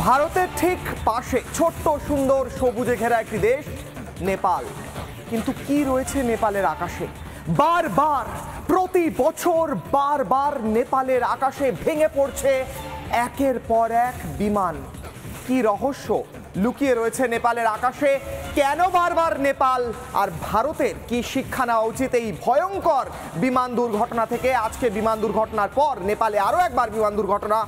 ভারতের ঠিক পাশে ছোট্ট সুন্দর সবুজে ঘেরা একটি দেশ নেপাল। কিন্তু কি রয়েছে নেপালের আকাশে? বারবার প্রতি বছর বারবার নেপালের আকাশে ভেঙে পড়ছে একের পর এক বিমান। কি রহস্য লুকিয়ে রয়েছে নেপালের আকাশে? কেন বারবার নেপাল আর ভারতের কি শিক্ষা নেওয়া উচিত এই ভয়ঙ্কর বিমান দুর্ঘটনা থেকে? আজকে বিমান দুর্ঘটনার পর নেপালে আরও একবার বিমান দুর্ঘটনা,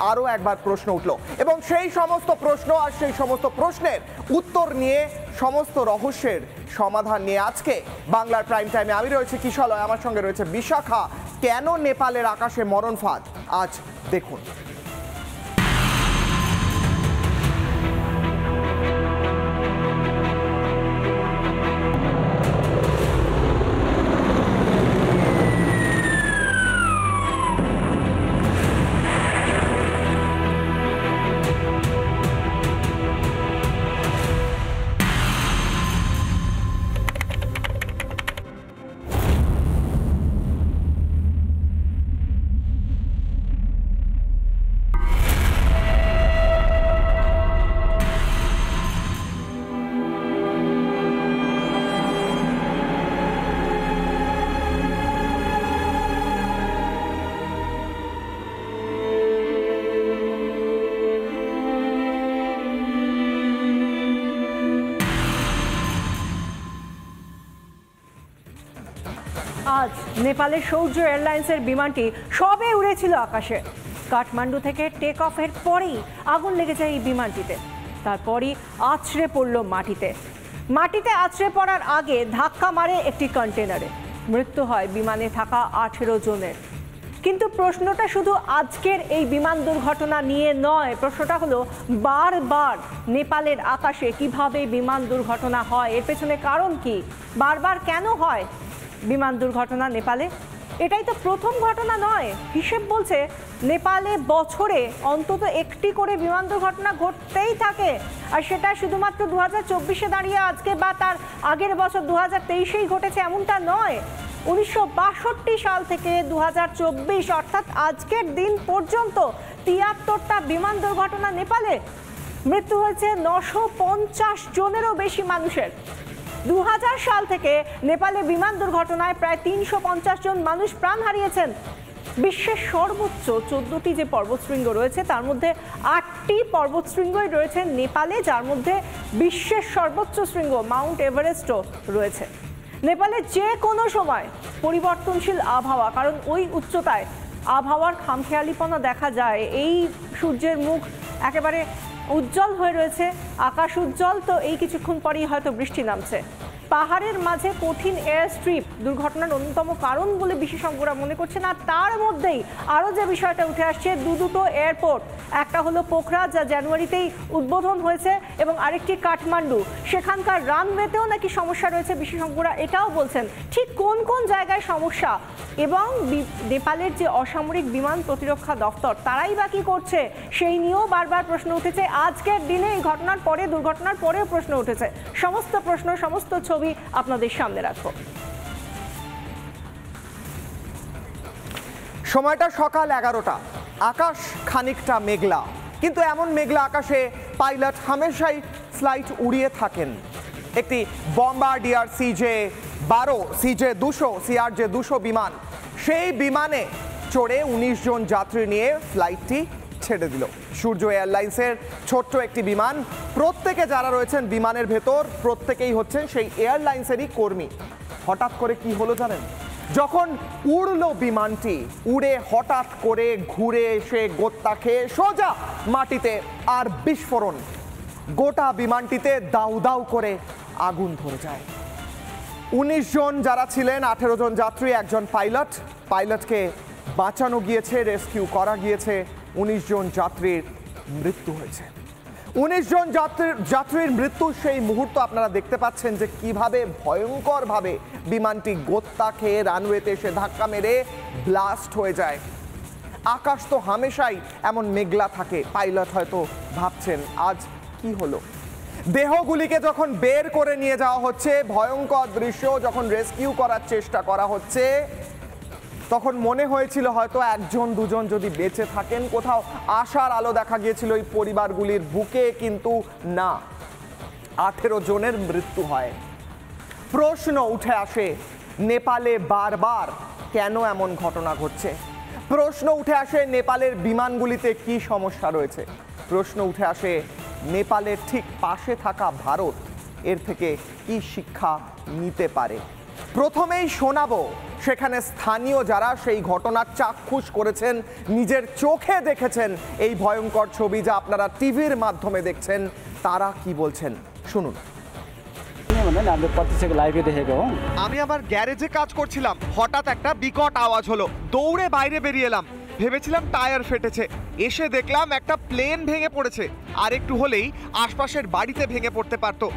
আরও একবার প্রশ্ন উঠল এবং সেই সমস্ত প্রশ্ন আর সেই সমস্ত প্রশ্নের উত্তর নিয়ে, সমস্ত রহস্যের সমাধান নিয়ে আজকে বাংলার প্রাইম টাইমে আমি রয়েছে কিশলয়, আমার সঙ্গে রয়েছে বিশাখা। কেন নেপালের আকাশে মরণ ফাঁদ, আজ দেখুন। আজ নেপালের সৌর্য এয়ারলাইন্সের বিমানটি সবে উড়েছিল আকাশে। কাঠমান্ডু থেকে টেক অফের পরেই আগুন লেগে যায় এই বিমানটিতে। তারপরই আছড়ে পড়ল মাটিতে। মাটিতে আছড়ে পড়ার আগে ধাক্কা মারে একটি কন্টেনারে। মৃত্যু হয় বিমানে থাকা 18 জনের। কিন্তু প্রশ্নটা শুধু আজকের এই বিমান দুর্ঘটনা নিয়ে নয়, প্রশ্নটা হলো বারবার নেপালের আকাশে কিভাবে বিমান দুর্ঘটনা হয়, এর পেছনে কারণ কি, বারবার কেন হয় বিমান দুর্ঘটনা নেপালে? এটাই তো প্রথম ঘটনা নয়। হিসেব বলছে নেপালে বছরে অন্তত একটি করে বিমান দুর্ঘটনা ঘটতেই থাকে। আর সেটা শুধুমাত্র 2024-এ দাঁড়িয়ে আজকে বা তার আগের বছর 2023-এই ঘটেছে এমনটা নয়। 1962 সাল থেকে 2024 অর্থাৎ আজকের দিন পর্যন্ত 73টা বিমান দুর্ঘটনা নেপালে। মৃত্যু হয়েছে 950 জনেরও বেশি মানুষের। 2000 সাল থেকে নেপালে বিমান দুর্ঘটনায় প্রায় 350 জন মানুষ প্রাণ হারিয়েছেন। বিশ্বের সর্বোচ্চ 14টি যে পর্বতশৃঙ্গ রয়েছে তার মধ্যে 8টি পর্বতশৃঙ্গই রয়েছে নেপালে, যার মধ্যে বিশ্বের সর্বোচ্চ শৃঙ্গ মাউন্ট এভারেস্টও রয়েছে। নেপালে যে কোনো সময় পরিবর্তনশীল আবহাওয়া, কারণ ওই উচ্চতায় আবহাওয়ার খামখেয়ালিপনা দেখা যায়। এই সূর্যের মুখ একেবারে উজ্জ্বল হয়ে রয়েছে, আকাশ উজ্জ্বল, তো এই কিছুক্ষণ পরেই হয়তো বৃষ্টি নামছে। পাহাড়ের মাঝে কঠিন এয়ার স্ট্রিপ দুর্ঘটনার অন্যতম কারণ বলে বিশেষজ্ঞরা মনে করছেন। আর তার মধ্যেই আরও যে বিষয়টা উঠে আসছে, দুটো এয়ারপোর্ট, একটা হলো পোখরা যা জানুয়ারিতেই উদ্বোধন হয়েছে এবং আরেকটি কাঠমান্ডু, সেখানকার রানওয়েতেও নাকি সমস্যা রয়েছে। বিশেষজ্ঞরা এটাও বলছেন ঠিক কোন কোন জায়গায় সমস্যা এবং নেপালের যে অসামরিক বিমান প্রতিরক্ষা দফতর তারাই বা কি করছে সেই নিয়েও বারবার প্রশ্ন উঠেছে। আজকের দিনে এই ঘটনার পরে, দুর্ঘটনার পরেও প্রশ্ন উঠেছে। সমস্ত প্রশ্ন, সমস্ত ছবি আপনাদের সামনে রাখবো। সময়টা সকাল 11টা। আকাশ খানিকটা মেঘলা, কিন্তু এমন মেঘলা আকাশে পাইলট হামেশাই ফ্লাইট উড়িয়ে থাকেন। একটি বম্বার্ডিয়ার CJ-12, CJ-200, CRJ-200 বিমান, সেই বিমানে চড়ে 19 জন যাত্রী নিয়ে ফ্লাইটটি ছেড়ে দিল। সূর্য এয়ারলাইন্সের ছোট্ট একটি বিমান। প্রত্যেকে যারা রয়েছেন বিমানের ভেতর প্রত্যেকেই হচ্ছেন সেই এয়ারলাইন্সেরই কর্মী। হঠাৎ করে কি হলো জানেন? যখন উড়লো বিমানটি, উড়ে হঠাৎ করে ঘুরে এসে গোত্তা খেয়ে সোজা মাটিতে, আর বিস্ফোরণ। গোটা বিমানটিতে দাউ দাউ করে আগুন ধরে যায়। 19 জন যারা ছিলেন, 18 জন যাত্রী, একজন পাইলটকে বাঁচানো গিয়েছে, রেস্কিউ করা গিয়েছে। 19 জন যাত্রীর মৃত্যু হয়েছে। 19 জন যাত্রীর মৃত্যু সেই মুহূর্ত আপনারা দেখতে পাচ্ছেন যে কিভাবে ভয়ঙ্করভাবে বিমানটি গোত্তা খেয়ে রানওয়েতে এসে ধাক্কা মেরে ব্লাস্ট হয়ে যায়। আকাশ তো হামেশাই এমন মেঘলা থাকে। পাইলট হয়তো ভাবছেন আজ কি হলো। দেহগুলিকে যখন বের করে নিয়ে যাওয়া হচ্ছে, ভয়ঙ্কর দৃশ্য যখন রেস্কিউ করার চেষ্টা করা হচ্ছে, তখন মনে হয়েছিল হয়তো একজন দুজন যদি বেঁচে থাকেন, কোথাও আশার আলো দেখা গিয়েছিল এই পরিবারগুলির বুকে, কিন্তু না, 18 জনের মৃত্যু হয়। প্রশ্ন উঠে আসে, নেপালে বারবার কেন এমন ঘটনা ঘটছে? প্রশ্ন উঠে আসে, নেপালের বিমানগুলিতে কি সমস্যা রয়েছে? প্রশ্ন উঠে আসে, নেপালের ঠিক পাশে থাকা ভারত এর থেকে কি শিক্ষা নিতে পারে? প্রথমেই শোনাবো সেখানে স্থানীয় যারা সেই ঘটনার চাক্ষুষ করেছেন, নিজের চোখে দেখেছেন এই ভয়ঙ্কর ছবি যা আপনারা টিভির মাধ্যমে দেখছেন, তারা কি বলছেন শুনুন। আমি আবার গ্যারেজে কাজ করছিলাম, হঠাৎ একটা বিকট আওয়াজ হলো, দৌড়ে বাইরে বেরিয়ে এলাম, ভেবেছিলাম টায়ার ফেটেছে, এসে দেখলাম একটা প্লেন ভেঙে পড়েছে, আর একটু হলেই আশপাশের বাড়িতে ভেঙে পড়তে পারতো।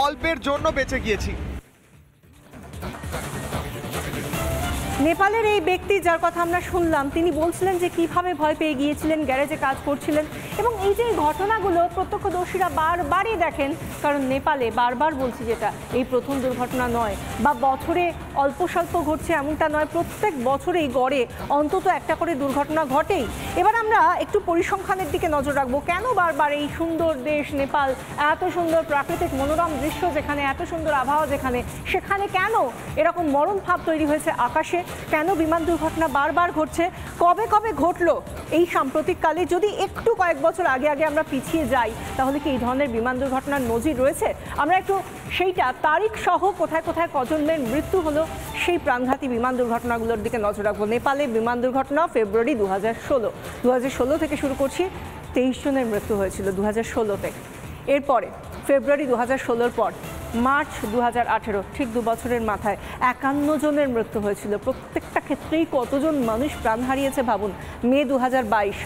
অল্পের জন্য বেঁচে গিয়েছি। নেপালের এই ব্যক্তি যার কথা আমরা শুনলাম, তিনি বলছিলেন যে কিভাবে ভয় পেয়ে গিয়েছিলেন, গ্যারেজে কাজ করছিলেন, এবং এই যে ঘটনাগুলো প্রত্যক্ষদর্শীরা বারবারই দেখেন। কারণ নেপালে বারবার বলছি, যেটা এই প্রথম দুর্ঘটনা নয়, বা বছরে অল্প স্বল্প ঘটছে এমনটা নয়, প্রত্যেক বছরেই গড়ে অন্তত একটা করে দুর্ঘটনা ঘটেই। এবার আমরা একটু পরিসংখ্যানের দিকে নজর রাখবো। কেন বারবার এই সুন্দর দেশ নেপাল, এত সুন্দর প্রাকৃতিক মনোরম দৃশ্য যেখানে, এত সুন্দর আবহাওয়া যেখানে, সেখানে কেন এরকম মরণ ভাব তৈরি হয়েছে আকাশে? কেন বিমান দুর্ঘটনা বারবার ঘটছে? কবে কবে ঘটলো এই সাম্প্রতিককালে? যদি একটু কয়েক বছর আগে আমরা পিছিয়ে যাই, তাহলে কি এই ধরনের বিমান দুর্ঘটনার নজির রয়েছে? আমরা একটু সেইটা তারিখ সহ কোথায় কোথায় কজনের মৃত্যু হলো সেই প্রাণঘাতী বিমান দুর্ঘটনাগুলোর দিকে নজর রাখবো। নেপালে বিমান দুর্ঘটনা ফেব্রুয়ারি 2016 থেকে শুরু করছি। 23 জনের মৃত্যু হয়েছিল 2016-তে। এরপরে ফেব্রুয়ারি 2016-র পর মার্চ 2018, ঠিক 2 বছরের মাথায় 51 জনের মৃত্যু হয়েছিল। প্রত্যেকটা ক্ষেত্রেই কতজন মানুষ প্রাণ হারিয়েছে ভাবুন। মে 2022,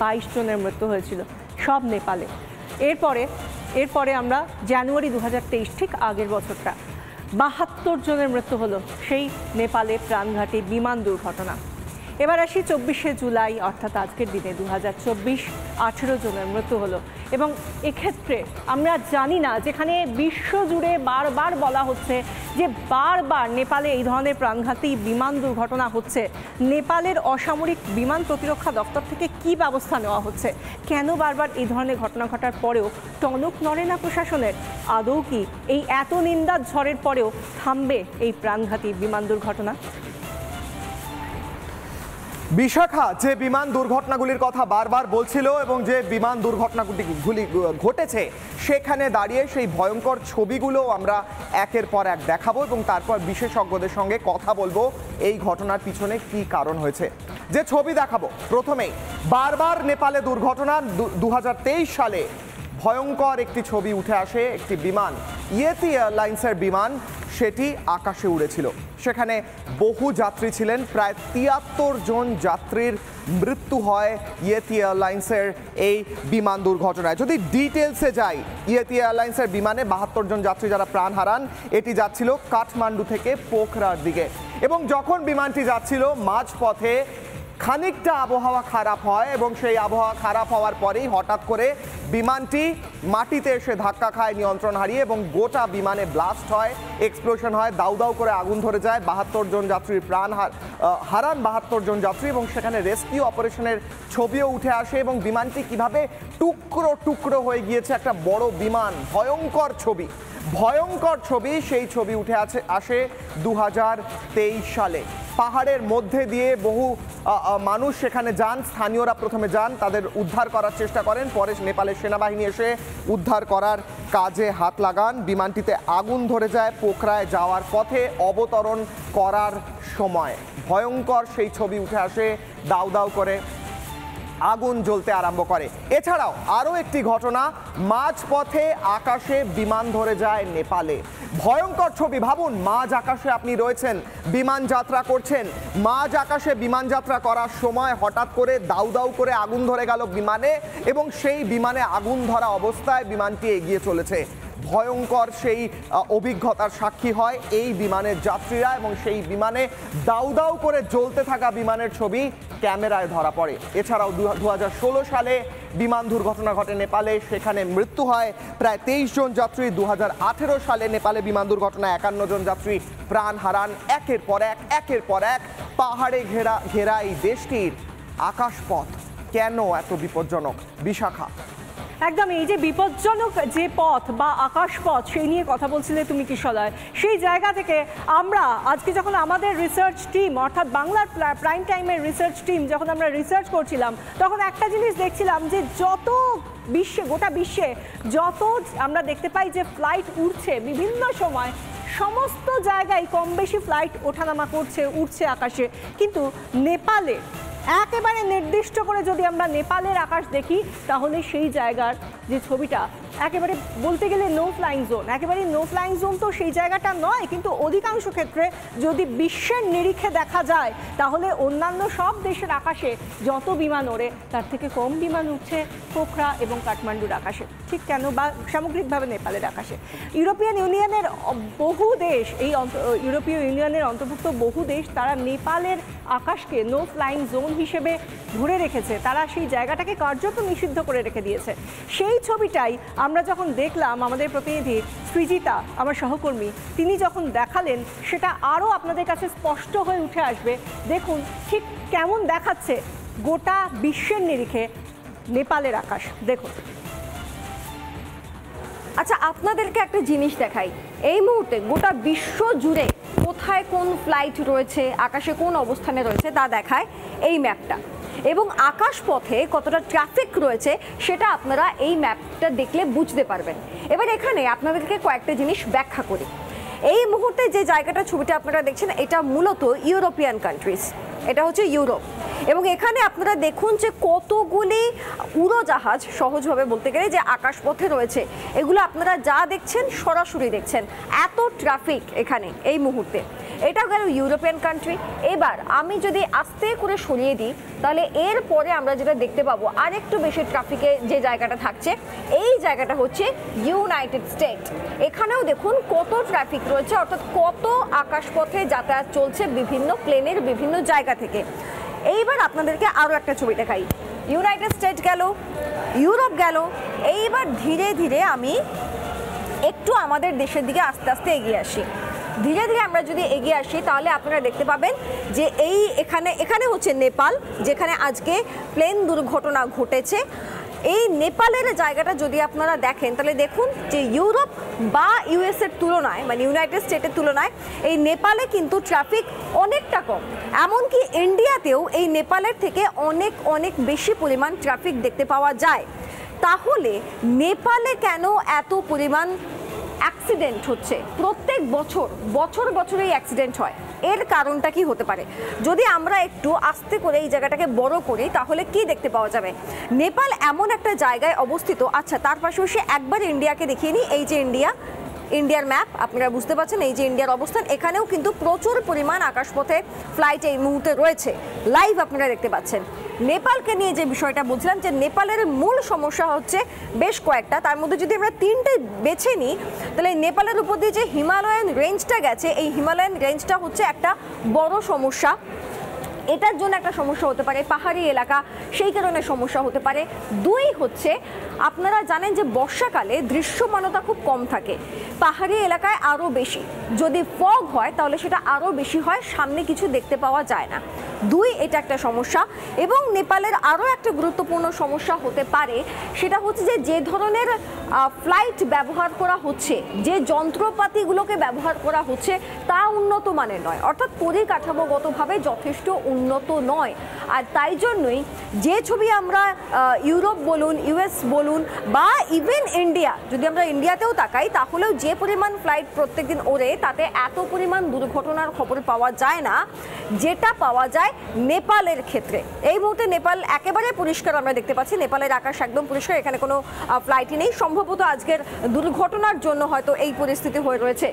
22 জনের মৃত্যু হয়েছিল, সব নেপালে। এরপরে আমরা জানুয়ারি 2023, ঠিক আগের বছরটা, 72 জনের মৃত্যু হলো সেই নেপালে প্রাণঘাতী বিমান দুর্ঘটনা। এবার আসি 24শে জুলাই, অর্থাৎ আজকের দিনে 2024, 18 জনের মৃত্যু হলো। এবং এক্ষেত্রে আমরা জানি না, যেখানে বিশ্বজুড়ে বারবার বলা হচ্ছে যে বারবার নেপালে এই ধরনের প্রাণঘাতী বিমান দুর্ঘটনা হচ্ছে, নেপালের অসামরিক বিমান প্রতিরক্ষা দপ্তর থেকে কি ব্যবস্থা নেওয়া হচ্ছে? কেন বারবার এই ধরনের ঘটনা ঘটার পরেও টনক নড়ে না প্রশাসনের? আদৌ কি এই এত নিন্দার ঝড়ের পরেও থামবে এই প্রাণঘাতী বিমান দুর্ঘটনা? বিশাখা যে বিমান দুর্ঘটনাগুলির কথা বারবার বলছিল এবং যে বিমান দুর্ঘটনাগুলি ঘটেছে, সেখানে দাঁড়িয়ে সেই ভয়ঙ্কর ছবিগুলো আমরা একের পর এক দেখাবো এবং তারপর বিশেষজ্ঞদের সঙ্গে কথা বলবো এই ঘটনার পিছনে কি কারণ হয়েছে। যে ছবি দেখাবো প্রথমেই, বারবার নেপালে দুর্ঘটনা। 2023 সালে ভয়ঙ্কর একটি ছবি উঠে আসে, একটি বিমান, ইয়েতি এয়ারলাইন্সের বিমান, সেটি আকাশে উড়েছিল। সেখানে বহু যাত্রী ছিলেন, প্রায় 73 জন যাত্রীর মৃত্যু হয় ইয়েতি এয়ারলাইন্সের এই বিমান দুর্ঘটনায়। যদি ডিটেলসে যাই, ইয়েতি এয়ারলাইন্সের বিমানে 72 জন যাত্রী যারা প্রাণ হারান, এটি যাচ্ছিল কাঠমান্ডু থেকে পোখরার দিকে, এবং যখন বিমানটি যাচ্ছিল মাঝপথে খানিকটা আবহাওয়া খারাপ হয় এবং সেই আবহাওয়া খারাপ হওয়ার পরেই হঠাৎ করে বিমানটি মাটিতে এসে ধাক্কা খায়, নিয়ন্ত্রণ হারিয়ে, এবং গোটা বিমানে ব্লাস্ট হয়, এক্সপ্লোশন হয়, দাউ দাউ করে আগুন ধরে যায়। 72 জন যাত্রীর প্রাণ হারান 72 জন যাত্রী, এবং সেখানে রেস্কিউ অপারেশনের ছবিও উঠে আসে এবং বিমানটি কিভাবে টুকরো টুকরো হয়ে গিয়েছে, একটা বড় বিমান, ভয়ঙ্কর ছবি। সেই ছবি উঠে আসে 2023 সালে। পাহাড়ের মধ্যে দিয়ে বহু মানুষ সেখানে যান, স্থানীয়রা প্রথমে যান, তাদের উদ্ধার করার চেষ্টা করেন, পরে নেপালের সেনাবাহিনী এসে উদ্ধার করার কাজে হাত লাগান। বিমানটিতে আগুন ধরে যায় পোখরায় যাওয়ার পথে অবতরণ করার সময়। ভয়ঙ্কর সেই ছবি উঠে আসে, দাউ দাউ করে আগুন জ্বলতে আরম্ভ করে। এছাড়াও আরও একটি ঘটনা, মাঝপথে আকাশে বিমান ধরে যায় নেপালে। ভয়ঙ্কর ছবি, ভাবুন, মাঝ আকাশে আপনি রয়েছেন, বিমান যাত্রা করছেন, মাঝ আকাশে বিমান যাত্রা করার সময় হঠাৎ করে দাউ দাউ করে আগুন ধরে গেল বিমানে, এবং সেই বিমানে আগুন ধরা অবস্থায় বিমানটি এগিয়ে চলেছে। ভয়ঙ্কর সেই অভিজ্ঞতার সাক্ষী হয় এই বিমানের যাত্রীরা, এবং সেই বিমানে দাউ দাউ করে জ্বলতে থাকা বিমানের ছবি ক্যামেরায় ধরা পড়ে। এছাড়াও 2016 সালে বিমান দুর্ঘটনা ঘটে নেপালে, সেখানে মৃত্যু হয় প্রায় 23 জন যাত্রী। 2018 সালে নেপালে বিমান দুর্ঘটনায় 51 জন যাত্রী প্রাণ হারান। একের পর এক পাহাড়ে ঘেরা এই দেশটির আকাশপথ কেন এত বিপজ্জনক? বিশাখা। একদম, এই যে বিপজ্জনক যে পথ বা আকাশপথ সেই নিয়ে কথা বলছিলে তুমি কিশোরয়, সেই জায়গা থেকে আমরা আজকে যখন আমাদের রিসার্চ টিম অর্থাৎ বাংলার প্রাইম টাইমের রিসার্চ টিম যখন আমরা রিসার্চ করছিলাম তখন একটা জিনিস দেখছিলাম যে যত বিশ্বে, গোটা বিশ্বে যত আমরা দেখতে পাই যে ফ্লাইট উড়ছে বিভিন্ন সময়, সমস্ত জায়গায় কম বেশি ফ্লাইট ওঠানামা করছে, উঠছে আকাশে, কিন্তু নেপালে একেবারে নির্দিষ্ট করে যদি আমরা নেপালের আকাশ দেখি তাহলে সেই জায়গার যে ছবিটা একেবারে বলতে গেলে নো ফ্লাইং জোন, একেবারে নো ফ্লাইং জোন তো সেই জায়গাটা নয়, কিন্তু অধিকাংশ ক্ষেত্রে যদি বিশ্বের নিরিখে দেখা যায় তাহলে অন্যান্য সব দেশের আকাশে যত বিমান ওড়ে তার থেকে কম বিমান উঠছে পোখরা এবং কাঠমান্ডুর আকাশে। ঠিক কেন? বা সামগ্রিকভাবে নেপালের আকাশে। ইউরোপিয়ান ইউনিয়নের বহু দেশ, এই ইউরোপীয় ইউনিয়নের অন্তর্ভুক্ত বহু দেশ তারা নেপালের আকাশকে নো ফ্লাইং জোন হিসেবে ধরে রেখেছে, তারা সেই জায়গাটাকে কার্যত নিষিদ্ধ করে রেখে দিয়েছে। সেই ছবিটাই আমরা যখন দেখলাম, আমাদের প্রতিনিধি সৃজিতা আমার সহকর্মী তিনি যখন দেখালেন সেটা আরও আপনাদের কাছে স্পষ্ট হয়ে উঠে আসবে। দেখুন ঠিক কেমন দেখাচ্ছে গোটা বিশ্বের নিরিখে নেপালের আকাশ। দেখুন। আচ্ছা, আপনাদেরকে একটা জিনিস দেখাই, এই মুহূর্তে গোটা বিশ্ব জুড়ে কোথায় কোন ফ্লাইট রয়েছে, আকাশে কোন অবস্থানে রয়েছে তা দেখায় এই ম্যাপটা, এবং আকাশপথে কতটা ট্রাফিক রয়েছে সেটা আপনারা এই ম্যাপটা দেখলে বুঝতে পারবেন। এবার এখানে আপনাদেরকে কয়েকটা জিনিস ব্যাখ্যা করি। এই মুহূর্তে যে জায়গাটা ছবিটা আপনারা দেখছেন এটা মূলত ইউরোপিয়ান কান্ট্রিজ, এটা হচ্ছে ইউরোপ, এবং এখানে আপনারা দেখুন যে কতগুলি উড়োজাহাজ, সহজভাবে বলতে গেলে যে আকাশপথে রয়েছে, এগুলো আপনারা যা দেখছেন সরাসরি দেখছেন, এত ট্রাফিক এখানে এই মুহূর্তে। এটা গেল ইউরোপিয়ান কান্ট্রি। এবার আমি যদি আস্তে করে সরিয়ে দিই তাহলে এরপরে আমরা যেটা দেখতে পাবো আরেকটু বেশি ট্রাফিকে যে জায়গাটা থাকছে, এই জায়গাটা হচ্ছে ইউনাইটেড স্টেট। এখানেও দেখুন কত ট্রাফিক রয়েছে, অর্থাৎ কত আকাশপথে যাতায়াত চলছে বিভিন্ন প্লেনের বিভিন্ন জায়গা থেকে। এইবার আপনাদেরকে আরও একটা ছবি দেখাই, ইউনাইটেড স্টেট গেল, ইউরোপ গেল, এইবার ধীরে ধীরে আমি একটু আমাদের দেশের দিকে আস্তে আস্তে এগিয়ে আসি। ধীরে ধীরে আমরা যদি এগিয়ে আসি তাহলে আপনারা দেখতে পাবেন যে এখানে হচ্ছে নেপাল, যেখানে আজকে প্লেন দুর্ঘটনা ঘটেছে। এই নেপালের জায়গাটা যদি আপনারা দেখেন তাহলে দেখুন যে ইউরোপ বা ইউএসের তুলনায়, মানে ইউনাইটেড স্টেটের তুলনায় এই নেপালে কিন্তু ট্রাফিক অনেকটা কম। এমনকি ইন্ডিয়াতেও এই নেপালের থেকে অনেক অনেক বেশি পরিমাণ ট্রাফিক দেখতে পাওয়া যায়। তাহলে নেপালে কেন এত পরিমাণ অ্যাক্সিডেন্ট হচ্ছে? প্রত্যেক বছর এই অ্যাক্সিডেন্ট হয়, এর কারণটা কি হতে পারে? যদি আমরা একটু আস্তে করে এই জায়গাটাকে বড় করি তাহলে কি দেখতে পাওয়া যাবে? নেপাল এমন একটা জায়গায় অবস্থিত। আচ্ছা, তার পাশাপাশি একবার ইন্ডিয়াকে দেখিয়ে নিই। এই যে ইন্ডিয়ার ম্যাপ আপনারা বুঝতে পারছেন, এই যে ইন্ডিয়ার অবস্থান, এখানেও কিন্তু প্রচুর পরিমাণ আকাশপথে ফ্লাইট এই মুহূর্তে রয়েছে, লাইভ আপনারা দেখতে পাচ্ছেন। নেপালকে নিয়ে যে বিষয়টা বলছিলাম যে নেপালের মূল সমস্যা হচ্ছে বেশ কয়েকটা, তার মধ্যে যদি আমরা তিনটে বেছে নিই তাহলে নেপালের উপর দিয়ে যে হিমালয়ান রেঞ্জটা গেছে, এই হিমালয়ান রেঞ্জটা হচ্ছে একটা বড় সমস্যা। এটার জন্য একটা সমস্যা হতে পারে, পাহাড়ি এলাকা সেই কারণে সমস্যা হতে পারে। দুই হচ্ছে আপনারা জানেন যে বর্ষাকালে দৃশ্যমানতা খুব কম থাকে, পাহাড়ি এলাকায় আরও বেশি, যদি ফগ হয় তাহলে সেটা আরও বেশি হয়, সামনে কিছু দেখতে পাওয়া যায় না। দুই, এটা একটা সমস্যা। এবং নেপালের আরও একটা গুরুত্বপূর্ণ সমস্যা হতে পারে, সেটা হচ্ছে যে ধরনের ফ্লাইট ব্যবহার করা হচ্ছে, যে যন্ত্রপাতিগুলোকে ব্যবহার করা হচ্ছে তা উন্নত মানের নয়, অর্থাৎ পরিকাঠামোগতভাবে যথেষ্ট উন্নত নয়। আর তাই জন্যই যে ছবি আমরা ইউরোপ বলুন, ইউএস বলুন বা ইভেন ইন্ডিয়া, যদি আমরা ইন্ডিয়াতেও তাকাই তাহলেও যে পরিমাণ ফ্লাইট প্রত্যেকদিন ওড়ে তাতে এত পরিমাণ দুর্ঘটনার খবর পাওয়া যায় না যেটা পাওয়া যায় নেপালের ক্ষেত্রে। এই মুহূর্তে নেপাল একেবারে পরিষ্কার আমরা দেখতে পাচ্ছি, নেপালের আকাশ একদম পরিষ্কার, এখানে কোনো ফ্লাইটই নেই। সম্ভবত আজকের দুর্ঘটনার জন্য হয়তো এই পরিস্থিতি হয়ে রয়েছে।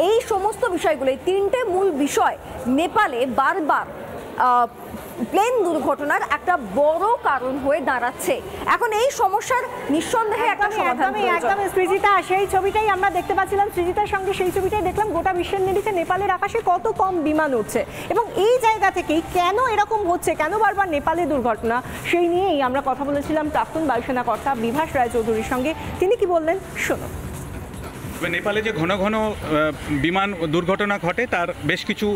এই সমস্ত বিষয়গুলো, তিনটে মূল বিষয় নেপালে বারবার প্লেন দুর্ঘটনার একটা বড় কারণ হয়ে দাঁড়াচ্ছে। এখন এই সমস্যার নিঃসন্দেহে একটা সমাধান একদম সৃজিতা, সেই ছবিটাই আমরা দেখতে পাচ্ছিলাম, সৃজিতার সঙ্গে সেই ছবিটাই দেখলাম, গোটা বিশ্বের নিরিখে নেপালের আকাশে কত কম বিমান উঠছে এবং এই জায়গা থেকেই কেন এরকম হচ্ছে, কেন বারবার নেপালে দুর্ঘটনা, সেই নিয়েই আমরা কথা বলেছিলাম প্রাক্তন বায়ুসেনা কর্তা বিভাস রায়চৌধুরীর সঙ্গে। তিনি কি বললেন শোনো। নেপালে যে ঘন ঘন বিমান দুর্ঘটনা ঘটে তার বেশ কিছু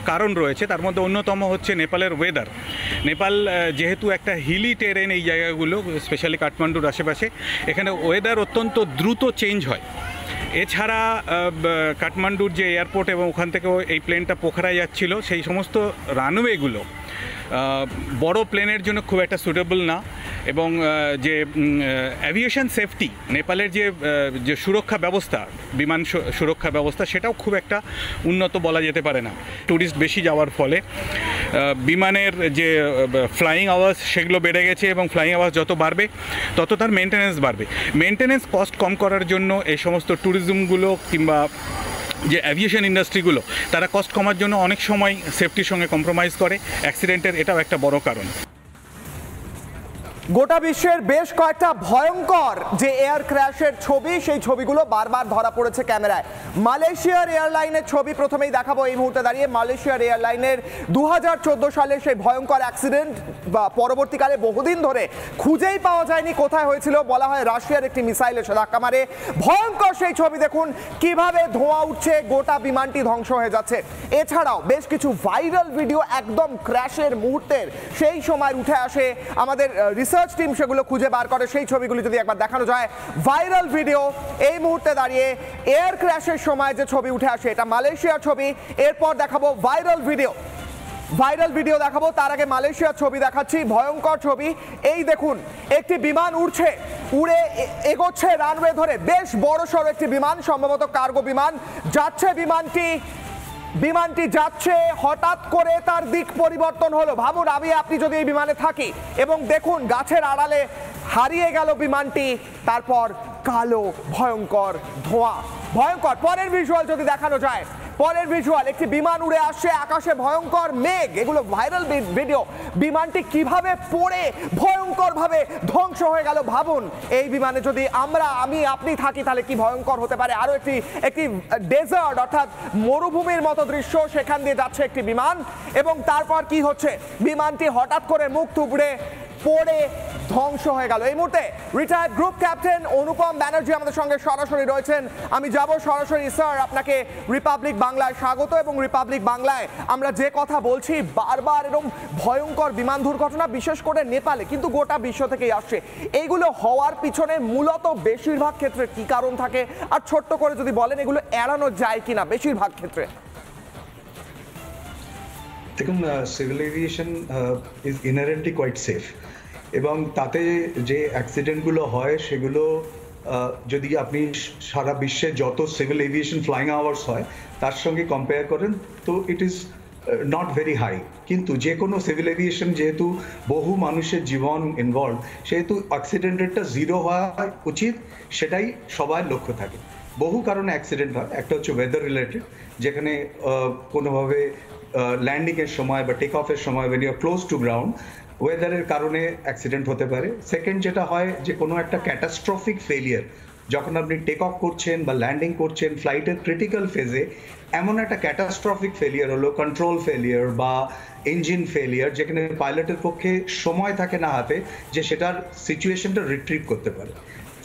কারণ রয়েছে। তার মধ্যে অন্যতম হচ্ছে নেপালের ওয়েদার। নেপাল যেহেতু একটা হিলি টেরেন, এই জায়গাগুলো স্পেশালি কাঠমান্ডুর আশেপাশে, এখানে ওয়েদার অত্যন্ত দ্রুত চেঞ্জ হয়। এছাড়া কাঠমান্ডুর যে এয়ারপোর্ট এবং ওখান থেকেও এই প্লেনটা পোখরায় যাচ্ছিল, সেই সমস্ত রানওয়েগুলো বড় প্লেনের জন্য খুব একটা সুটেবল না। এবং যে অ্যাভিয়েশন সেফটি, নেপালের যে সুরক্ষা ব্যবস্থা, বিমান সুরক্ষা ব্যবস্থা, সেটাও খুব একটা উন্নত বলা যেতে পারে না। ট্যুরিস্ট বেশি যাওয়ার ফলে বিমানের যে ফ্লাইং আওয়ার্স সেগুলো বেড়ে গেছে, এবং ফ্লাইং আওয়ার্স যত বাড়বে তত তার মেনটেন্যান্স বাড়বে। মেনটেন্যান্স কস্ট কম করার জন্য এই সমস্ত ট্যুরিজমগুলো কিংবা যে অ্যাভিয়েশন ইন্ডাস্ট্রিগুলো, তারা কস্ট কমার জন্য অনেক সময় সেফটির সঙ্গে কম্প্রোমাইজ করে। অ্যাক্সিডেন্টের এটাও একটা বড় কারণ। গোটা বিশ্বের বেশ কয়েকটা ভয়ঙ্কর যে এয়ার ক্র্যাশের ছবি, সেই ছবিগুলো বারবার ধরা পড়েছে ক্যামেরায়। মালয়েশিয়ার এয়ারলাইনের ছবি প্রথমেই দেখাবো এই মুহূর্তে দাঁড়িয়ে। মালয়েশিয়ার এয়ারলাইনের 2014 সালের সেই ভয়ঙ্কর অ্যাক্সিডেন্ট, বা পরবর্তীকালে বহুদিন ধরে খুঁজেই পাওয়া যায়নি কোথায় হয়েছিল। বলা হয় রাশিয়ার একটি মিসাইল এসে ধাক্কা মারে। ভয়ঙ্কর সেই ছবি দেখুন, কিভাবে ধোঁয়া উঠছে, গোটা বিমানটি ধ্বংস হয়ে যাচ্ছে। এছাড়াও বেশ কিছু ভাইরাল ভিডিও একদম ক্র্যাশের মুহূর্তের সেই সময় উঠে আসে। আমাদের রিসার্চ টিম সেগুলো খুঁজে বার করে। সেই ছবিগুলি যদি একবার দেখানো যায়, ভাইরাল ভিডিও এই মুহূর্তে দাঁড়িয়ে এয়ার ক্র্যাশের সময় যে ছবি উঠে আসে, এটা মালয়েশিয়ার ছবি। এরপর দেখাবো ভাইরাল ভিডিও দেখাবো। তার আগে মালয়েশিয়ার ছবি দেখাচ্ছি, ভয়ঙ্কর ছবি। এই দেখুন, একটি বিমান উড়ে এগোচ্ছে রানওয়ে ধরে। বেশ বড় সড় একটি বিমান, সম্ভবত কার্গো বিমান যাচ্ছে। বিমানটি যাচ্ছে, হঠাৎ করে তার দিক পরিবর্তন হলো। ভাবুন আপনি যদি এই বিমানে থাকি এবং দেখুন গাছের আড়ালে হারিয়ে গেল বিমানটি, তারপর কালো ভয়ঙ্কর ধোঁয়া। ভয়ঙ্কর। পরের ভিজুয়াল যদি দেখানো যায়, পরের ভিজুয়াল, একটি বিমান উড়ে আসছে, আকাশে ভয়ঙ্কর মেঘ। এগুলো ভাইরাল ভিডিও। বিমানটি কিভাবে পড়ে ভয়ঙ্করভাবে ধ্বংস হয়ে গেল। ভাবুন এই বিমানে যদি আপনি থাকি, তাহলে কি ভয়ঙ্কর হতে পারে। আরো একটি ডেজার্ট, অর্থাৎ মরুভূমির মতো দৃশ্য, সেখান দিয়ে যাচ্ছে একটি বিমান, এবং তারপর কি হচ্ছে, বিমানটি হঠাৎ করে মুখ থুবড়ে পড়ে ধ্বংস হয়ে গেল। এই মুহূর্তে রিটায়ার্ড গ্রুপ ক্যাপ্টেন অনুপম ব্যানার্জি আমাদের সঙ্গে সরাসরি রয়েছেন। আমি যাব সরাসরি। স্যার, আপনাকে রিপাবলিক বাংলায় স্বাগত। এবং রিপাবলিক বাংলায় আমরা যে কথা বলছি, বারবার এরকম ভয়ঙ্কর বিমান দুর্ঘটনা, বিশেষ করে নেপালে, কিন্তু গোটা বিশ্ব থেকেই আসছে। এইগুলো হওয়ার পিছনে মূলত বেশিরভাগ ক্ষেত্রে কি কারণ থাকে, আর ছোট্ট করে যদি বলেন এগুলো এড়ানো যায় কিনা বেশিরভাগ ক্ষেত্রে? দেখুন, civil aviation is inherently quite safe, এবং তাতে যে অ্যাক্সিডেন্টগুলো হয় সেগুলো যদি আপনি সারা বিশ্বে যত সিভিল এভিয়েশন ফ্লাইং আওয়ার্স হয় তার সঙ্গে কম্পেয়ার করেন, তো it is not very high. কিন্তু যে কোনো সিভিল এভিয়েশন যেহেতু বহু মানুষের জীবন ইনভলভ, সেহেতু অ্যাক্সিডেন্ট রেটটা 0 হওয়া উচিত, সেটাই সবার লক্ষ্য থাকে। বহু কারণে অ্যাক্সিডেন্ট হয়। একটা হচ্ছে ওয়েদার রিলেটেড, যেখানে কোনোভাবে ল্যান্ডিংয়ের সময় বা টেক অফের সময় when you are close to ground, ওয়েদারের কারণে অ্যাক্সিডেন্ট হতে পারে। সেকেন্ড যেটা হয়, যে কোনো একটা ক্যাটাস্ট্রফিক ফেলিয়ার, যখন আপনি টেক অফ করছেন বা ল্যান্ডিং করছেন ফ্লাইটের ক্রিটিক্যাল ফেজে, এমন একটা ক্যাটাস্ট্রফিক ফেলিয়ার হলো কন্ট্রোল ফেলিয়ার বা ইঞ্জিন ফেলিয়ার, যেখানে পাইলটের পক্ষে সময় থাকে না হাতে যে সেটার সিচুয়েশনটা রিট্রিভ করতে পারে।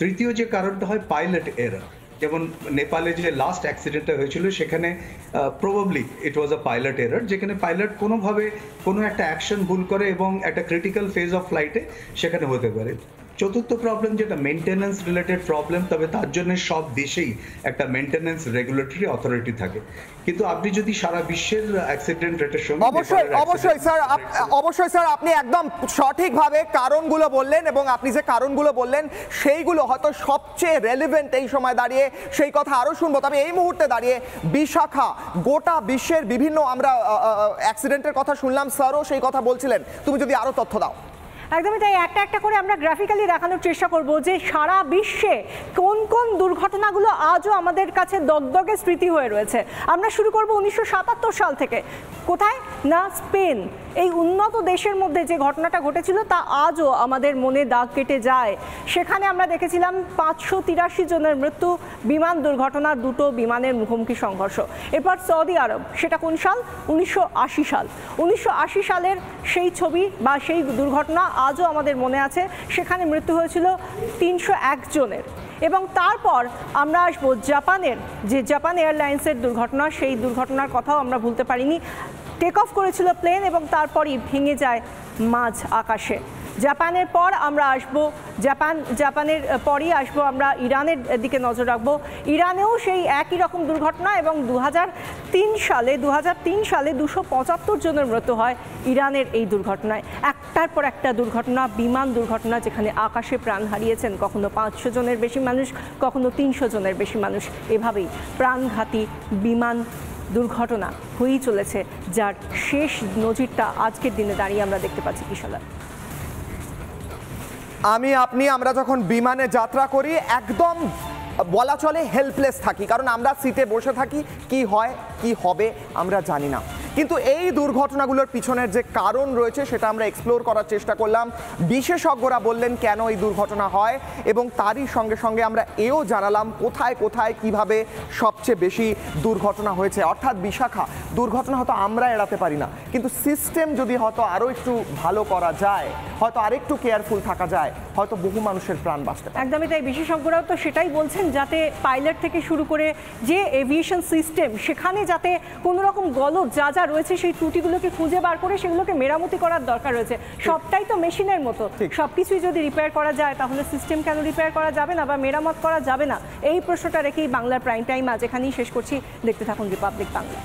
তৃতীয় যে কারণটা হয় পাইলট এরার, যেমন নেপালে যে লাস্ট অ্যাক্সিডেন্টটা হয়েছিল, সেখানে প্রবাবলি ইট ওয়াজ আ পাইলট এরার, যেখানে পাইলট কোনোভাবে কোনো একটা অ্যাকশন ভুল করে এবং একটা ক্রিটিক্যাল ফেজ অফ ফ্লাইটে সেখানে হতে পারে। চতুর্থ প্রবলেম যেটা মেনটেন্যান্স রিলেটেড প্রবলেম, তবে তার জন্য সব দেশেই একটা মেনটেন্যান্স রেগুলেটরি অথরিটি থাকে। কিন্তু আপনি যদি সারা বিশ্বের অ্যাক্সিডেন্ট রেটের সঙ্গে অবশ্যই স্যার আপনি একদম সঠিকভাবে কারণগুলো বললেন, এবং আপনি যে কারণগুলো বললেন সেইগুলো হয়তো সবচেয়ে রেলিভেন্ট এই সময় দাঁড়িয়ে, সেই কথা আরও শুনবো। তবে এই মুহূর্তে দাঁড়িয়ে বিশাখা, গোটা বিশ্বের বিভিন্ন আমরা অ্যাক্সিডেন্টের কথা শুনলাম, স্যারও সেই কথা বলছিলেন, তুমি যদি আরও তথ্য দাও। একদমই তাই। একটা একটা করে আমরা গ্রাফিক্যালি দেখানোর চেষ্টা করব যে সারা বিশ্বে কোন কোন দুর্ঘটনাগুলো আজও আমাদের কাছে দগদগে স্মৃতি হয়ে রয়েছে। আমরা শুরু করব 1977 সাল থেকে। কোথায় না, স্পেন। এই উন্নত দেশের মধ্যে যে ঘটনাটা ঘটেছিল তা আজও আমাদের মনে দাগ কেটে যায়। সেখানে আমরা দেখেছিলাম 583 জনের মৃত্যু, বিমান দুর্ঘটনা, 2টো বিমানের মুখোমুখি সংঘর্ষ। এরপর সৌদি আরব, সেটা কোন সাল? 1980 সাল। 1980 সালের সেই ছবি বা সেই দুর্ঘটনা আজও আমাদের মনে আছে। সেখানে মৃত্যু হয়েছিল 301 জনের। এবং তারপর আমরা আসবো জাপান এয়ারলাইন্সের দুর্ঘটনা, সেই দুর্ঘটনার কথাও আমরা ভুলতে পারিনি। টেক অফ করেছিল প্লেন এবং তারপরই ভেঙে যায় মাঝ আকাশে। জাপানের পর আমরা আসবো জাপানের পরই আসবো আমরা ইরানের দিকে নজর রাখবো। ইরানেও সেই একই রকম দুর্ঘটনা এবং 2003 সালে 275 জনের মৃত্যু হয় ইরানের এই দুর্ঘটনায়। একটার পর একটা দুর্ঘটনা, বিমান দুর্ঘটনা, যেখানে আকাশে প্রাণ হারিয়েছেন কখনো 500 জনের বেশি মানুষ, কখনো 300 জনের বেশি মানুষ। এভাবেই প্রাণঘাতী বিমান দুর্ঘটনা হয়েই চলেছে, যার শেষ নজিরটা আজকের দিনে দাঁড়িয়ে আমরা দেখতে পাচ্ছি। কিশোর, আমরা যখন বিমানে যাত্রা করি একদম বলা চলে হেল্পলেস থাকি, কারণ আমরা সিটে বসে থাকি, কি হয় কি হবে আমরা জানি না। কিন্তু এই দুর্ঘটনাগুলোর পিছনের যে কারণ রয়েছে সেটা আমরা এক্সপ্লোর করার চেষ্টা করলাম। বিশেষজ্ঞরা বললেন কেন এই দুর্ঘটনা হয়, এবং তারই সঙ্গে সঙ্গে আমরা এও জানালাম কোথায় কোথায় কিভাবে সবচেয়ে বেশি দুর্ঘটনা হয়েছে। অর্থাৎ বিশাখা, দুর্ঘটনা হয়তো আমরা এড়াতে পারি না, কিন্তু সিস্টেম যদি হয়তো আরও একটু ভালো করা যায়, হয়তো আরেকটু কেয়ারফুল থাকা যায়, হয়তো বহু মানুষের প্রাণ বাঁচতে পারে। একদমই তাই। বিশেষজ্ঞরাও তো সেটাই বলছেন, যাতে পাইলট থেকে শুরু করে যে এভিয়েশন সিস্টেম, সেখানে যাতে কোনো রকম গলদ যা রয়েছে সেই ত্রুটিগুলোকে খুঁজে বার করে সেগুলোকে মেরামতি করার দরকার রয়েছে। সবটাই তো মেশিনের মতো, সবকিছুই যদি রিপেয়ার করা যায় তাহলে সিস্টেম কেন রিপেয়ার করা যাবে না বা মেরামত করা যাবে না? এই প্রশ্নটা রেখেই বাংলার প্রাইম টাইম আজ এখানেই শেষ করছি। দেখতে থাকুন রিপাবলিক বাংলা।